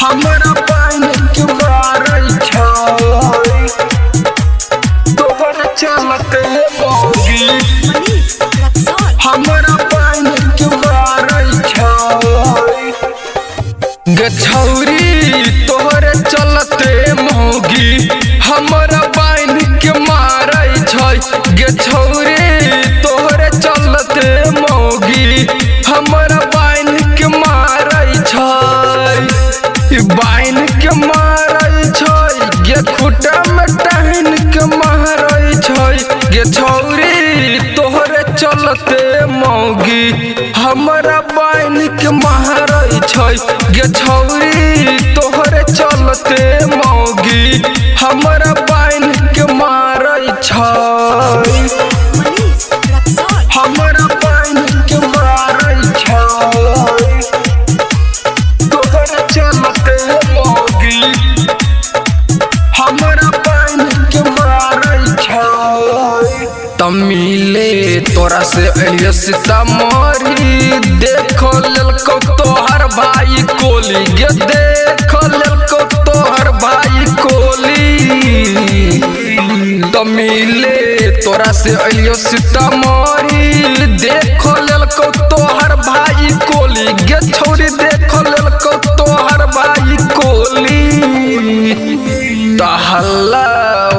हमरा पाइन के मारै छै तोहर चलते मौगी हमरा पाइन के मारै छै गे छौरी तोहर चलते मौगी हमरा पाइन के मारै छै गे छौरी तोहर चलते मौगी हमरा पाइन के मारै छै बाइन के मारै छै गे खुटा में टाइन के मारै छै गे छौरी तोहरे चलते मौगी हमरा बाइन के मारै छै गे छौरी तोहरे चलते मौगी हमरा बाइन के मारै छै हमरा बाइन के मारै छै तोहरे चलते मौगी हमरा पाइन के मारै छै तमिले तोरा से अलियो सीतामढ़ी देख लेलको तोहर भाई कोली गे देख लेलको तोहर भाई कोली तमिले तोरा से अलियो सीतामढ़ी देख लेलको तोहर भाई कोली गे छौरी देख लेलको तोहर भाई कोली हल्ला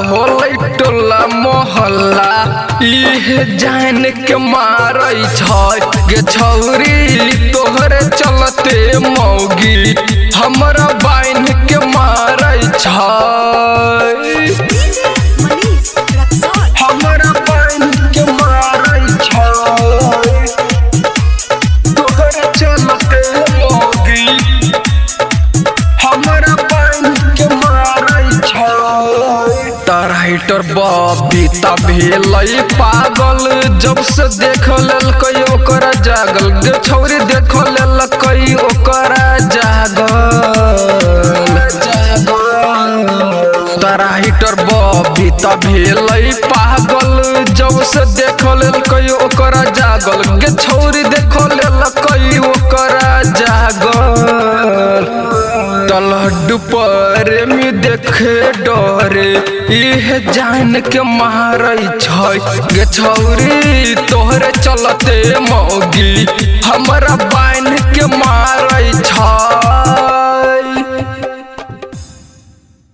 होलै टोला मोहल्ला इहे जान के मारै छै गे छौरी तोहरे चलते मौगी हमरा बाइन के मारै छै हमरा बाइन के मारै छै तोहरे चलते मौगी हमरा बाइन के मारै छै राइटर बबीता भेलै पागल जब से देख लेलकै ओकरा जागल गे छौरी देख लेलकै ओकरा जागल राइटर बबीता भेलै पागल जब से देख लेलकै ओकरा जागल गे छौरी देख लेलकै ओकरा जागल लड्डू प्रेमी देखे डरे इहे जान के मारै छै गे छौरी तोहरे चलते मौगी हमरा बाइन के मारै छै।